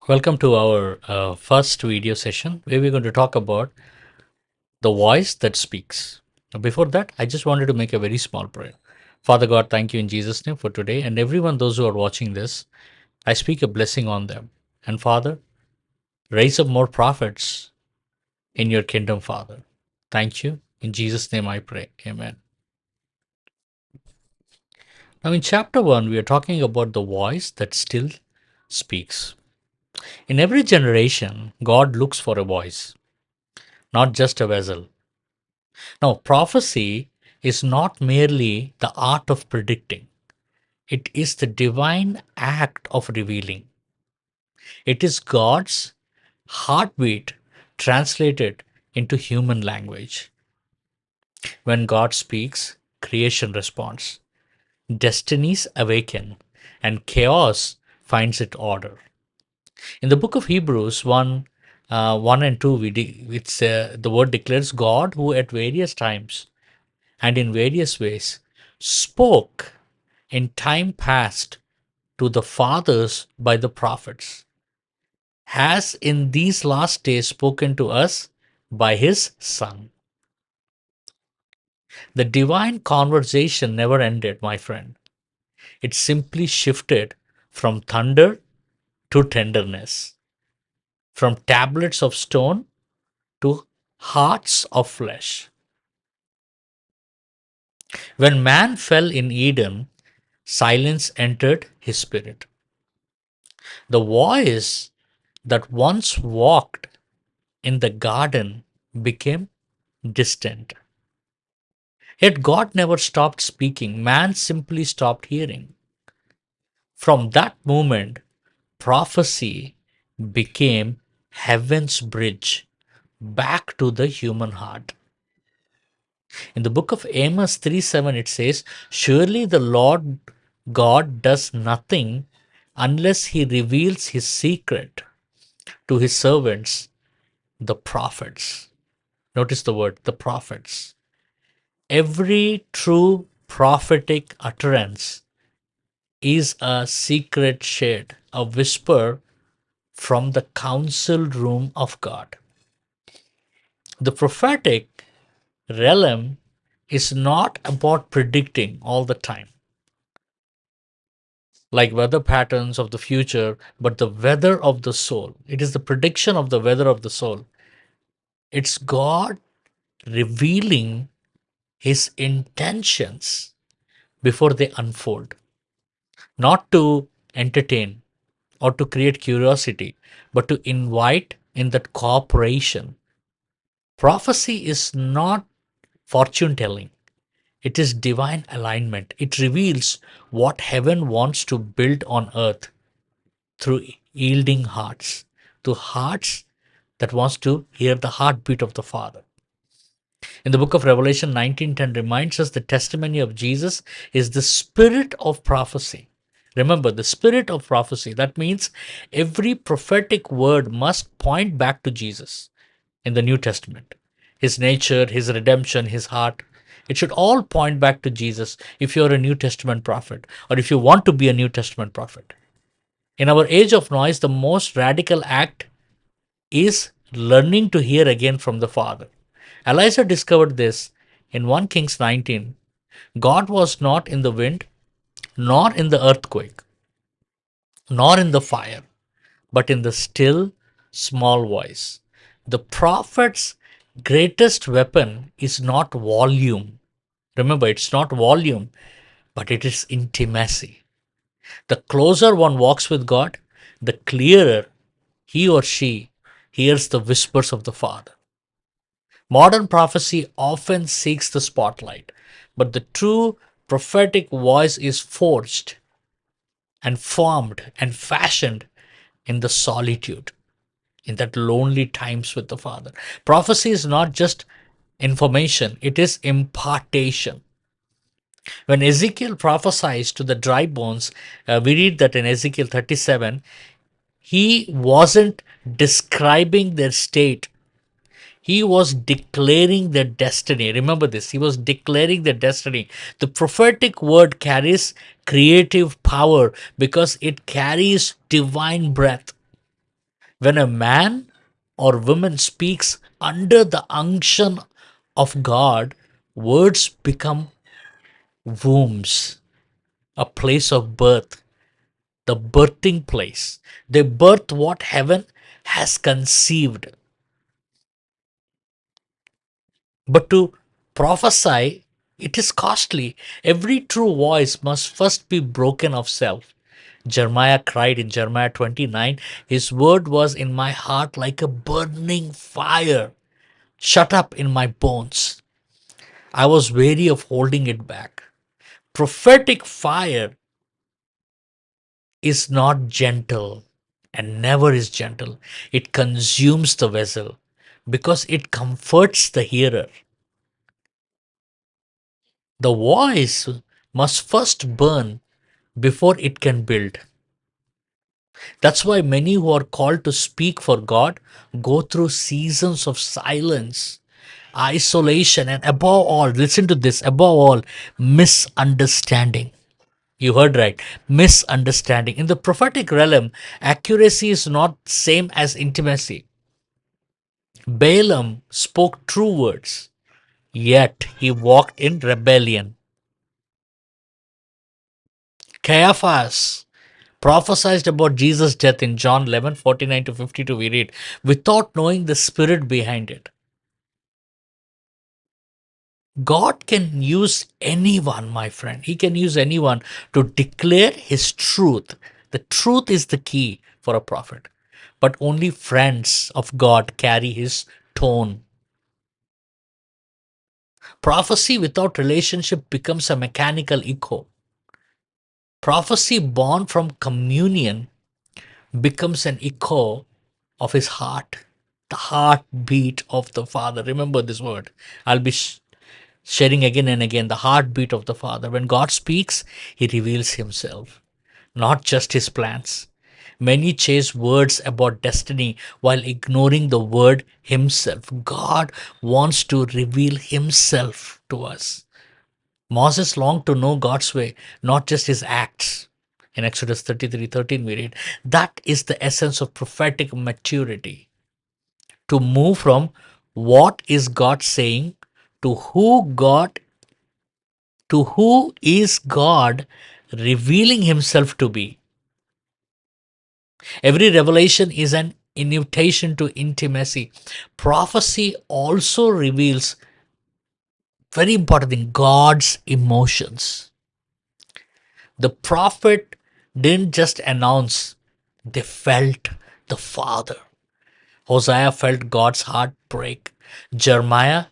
Welcome to our first video session where we're going to talk about the voice that speaks. Now, before that, I just wanted to make a very small prayer. Father God, thank you in Jesus' name for today and everyone, those who are watching this. I speak a blessing on them. And Father, raise up more prophets in your kingdom, Father. Thank you. In Jesus' name I pray. Amen. Now, in chapter 1, we are talking about the voice that still speaks. In every generation, God looks for a voice, not just a vessel. Now, prophecy is not merely the art of predicting, it is the divine act of revealing. It is God's heartbeat translated into human language. When God speaks, creation responds, destinies awaken, and chaos finds its order. In the book of Hebrews 1 and 2, the word declares God who at various times and in various ways spoke in time past to the fathers by the prophets, has in these last days spoken to us by his Son. The divine conversation never ended, my friend. It simply shifted from thunder to tenderness, from tablets of stone to hearts of flesh. When man fell in Eden, silence entered his spirit. The voice that once walked in the garden became distant. Yet God never stopped speaking, man simply stopped hearing. From that moment, prophecy became heaven's bridge back to the human heart. In the book of Amos 3:7, it says, surely the Lord God does nothing unless he reveals his secret to his servants, the prophets. Notice the word, the prophets. Every true prophetic utterance is a secret shared, a whisper from the council room of God. The prophetic realm is not about predicting all the time, like weather patterns of the future, but the weather of the soul. It is the prediction of the weather of the soul. It's God revealing his intentions before they unfold, not to entertain or to create curiosity, but to invite in that cooperation. Prophecy is not fortune telling, it is divine alignment. It reveals what heaven wants to build on earth through yielding hearts, to hearts that wants to hear the heartbeat of the Father. In the book of Revelation 19:10 reminds us the testimony of Jesus is the spirit of prophecy. Remember, the spirit of prophecy. That means every prophetic word must point back to Jesus in the New Testament. His nature, his redemption, his heart. It should all point back to Jesus if you're a New Testament prophet or if you want to be a New Testament prophet. In our age of noise, the most radical act is learning to hear again from the Father. Elijah discovered this in 1 Kings 19. God was not in the wind, nor in the earthquake, nor in the fire, but in the still, small voice. The prophet's greatest weapon is not volume. Remember, it's not volume, but it is intimacy. The closer one walks with God, the clearer he or she hears the whispers of the Father. Modern prophecy often seeks the spotlight, but the true prophetic voice is forged and formed and fashioned in the solitude, in that lonely times with the Father. Prophecy is not just information, it is impartation. When Ezekiel prophesies to the dry bones, we read that in Ezekiel 37, he wasn't describing their state. He was declaring their destiny. Remember this. He was declaring their destiny. The prophetic word carries creative power because it carries divine breath. When a man or woman speaks under the unction of God, words become wombs, a place of birth, the birthing place. They birth what heaven has conceived. But to prophesy, it is costly. Every true voice must first be broken of self. Jeremiah cried in Jeremiah 29, his word was in my heart like a burning fire, shut up in my bones. I was weary of holding it back. Prophetic fire is not gentle and never is gentle. It consumes the vessel because it comforts the hearer. The voice must first burn before it can build. That's why many who are called to speak for God go through seasons of silence, isolation, and above all, listen to this, above all, misunderstanding. You heard right. Misunderstanding. In the prophetic realm, accuracy is not same as intimacy. Balaam spoke true words, yet he walked in rebellion. Caiaphas prophesied about Jesus' death in John 11:49 to 52. We read, without knowing the spirit behind it. God can use anyone, my friend. He can use anyone to declare his truth. The truth is the key for a prophet. But only friends of God carry his tone. Prophecy without relationship becomes a mechanical echo. Prophecy born from communion becomes an echo of his heart, the heartbeat of the Father. Remember this word. I'll be sharing again and again the heartbeat of the Father. When God speaks, he reveals himself, not just his plans. Many chase words about destiny while ignoring the word himself. God wants to reveal himself to us. Moses longed to know God's way, not just his acts. In Exodus 33:13, we read, that is the essence of prophetic maturity. To move from what is God saying to who is God revealing himself to be. Every revelation is an invitation to intimacy. Prophecy also reveals, very important thing, God's emotions. The prophet didn't just announce, they felt the Father. Hosea felt God's heart break. Jeremiah,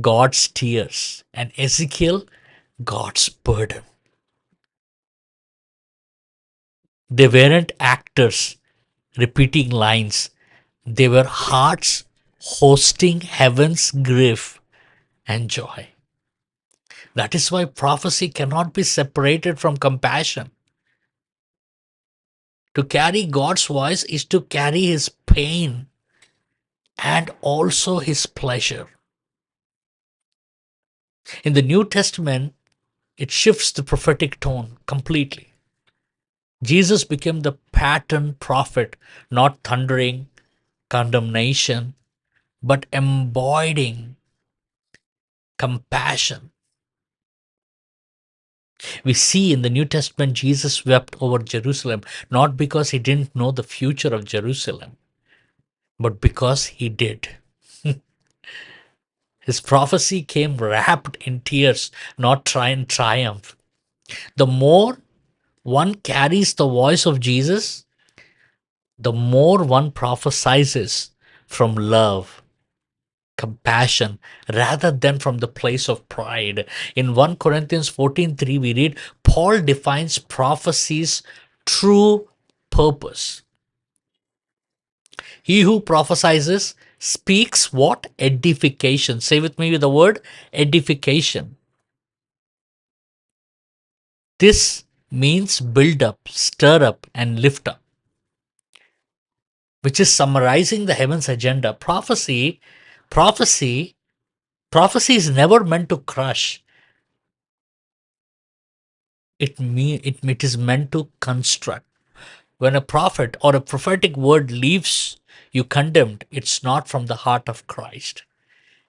God's tears. And Ezekiel, God's burden. They weren't actors repeating lines, they were hearts hosting heaven's grief and joy. That is why prophecy cannot be separated from compassion. To carry God's voice is to carry his pain and also his pleasure. In the New Testament, it shifts the prophetic tone completely. Jesus became the pattern prophet, not thundering condemnation, but embodying compassion. We see in the New Testament Jesus wept over Jerusalem, not because he didn't know the future of Jerusalem, but because he did. His prophecy came wrapped in tears, not triumph. The more one carries the voice of Jesus, the more one prophesies from love, compassion, rather than from the place of pride. In 1 Corinthians 14:3, we read, Paul defines prophecy's true purpose. He who prophesies speaks what? Edification. Say with me with the word edification. This means build up, stir up, and lift up, which is summarizing the heaven's agenda. Prophecy, prophecy is never meant to crush. It is meant to construct. When a prophet or a prophetic word leaves you condemned, it's not from the heart of Christ.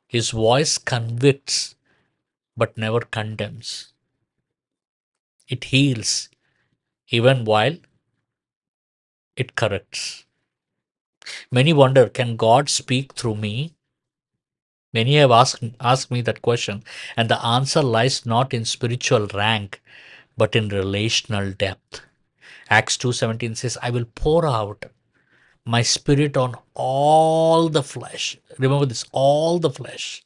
His voice convicts but never condemns. It heals even while it corrects. Many wonder, can God speak through me? Many have asked me that question, and the answer lies not in spiritual rank, but in relational depth. Acts 2:17 says, I will pour out my spirit on all the flesh. Remember this, all the flesh.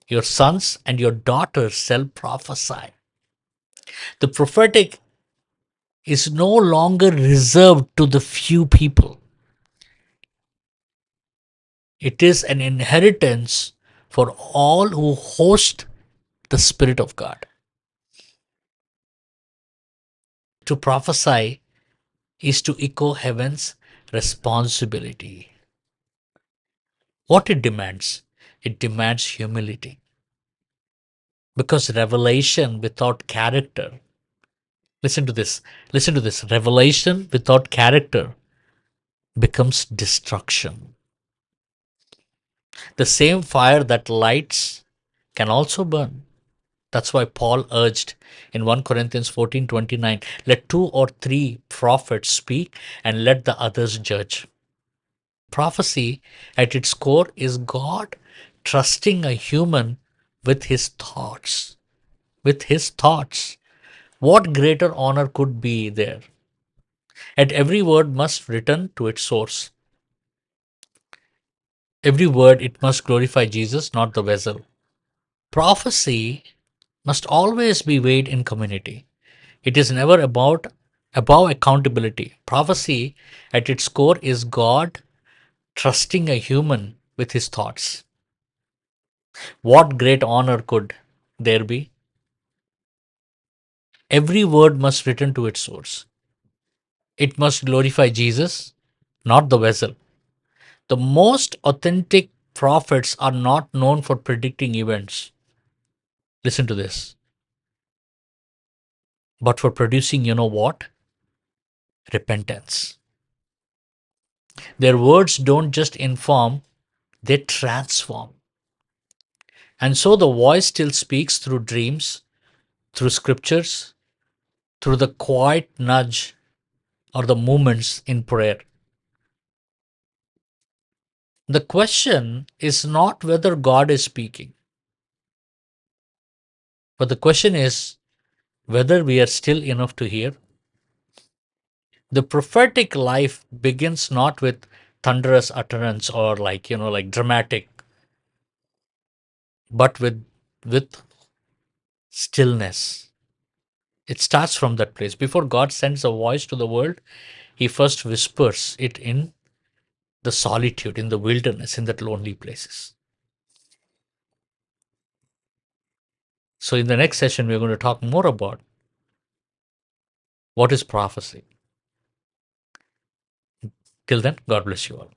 Your sons and your daughters shall prophesy. The prophetic is no longer reserved to the few people. It is an inheritance for all who host the Spirit of God. To prophesy is to echo heaven's responsibility. What it demands? It demands humility. Because revelation without character, listen to this, listen to this, revelation without character becomes destruction. The same fire that lights can also burn. That's why Paul urged in 1 Corinthians 14:29, let two or three prophets speak and let the others judge. Prophecy at its core is God trusting a human with his thoughts. With his thoughts. What greater honor could be there? And every word must return to its source. Every word, it must glorify Jesus, not the vessel. Prophecy must always be weighed in community. It is never about above accountability. Prophecy at its core is God trusting a human with his thoughts. What great honor could there be? Every word must return to its source. It must glorify Jesus, not the vessel. The most authentic prophets are not known for predicting events. Listen to this. But for producing, you know what? Repentance. Their words don't just inform, they transform. And so the voice still speaks through dreams, through scriptures, through the quiet nudge or the moments in prayer. The question is not whether God is speaking, but the question is whether we are still enough to hear. The prophetic life begins not with thunderous utterance or like dramatic, but with stillness. It starts from that place. Before God sends a voice to the world, he first whispers it in the solitude, in the wilderness, in that lonely places. So in the next session, we're going to talk more about what is prophecy. Till then, God bless you all.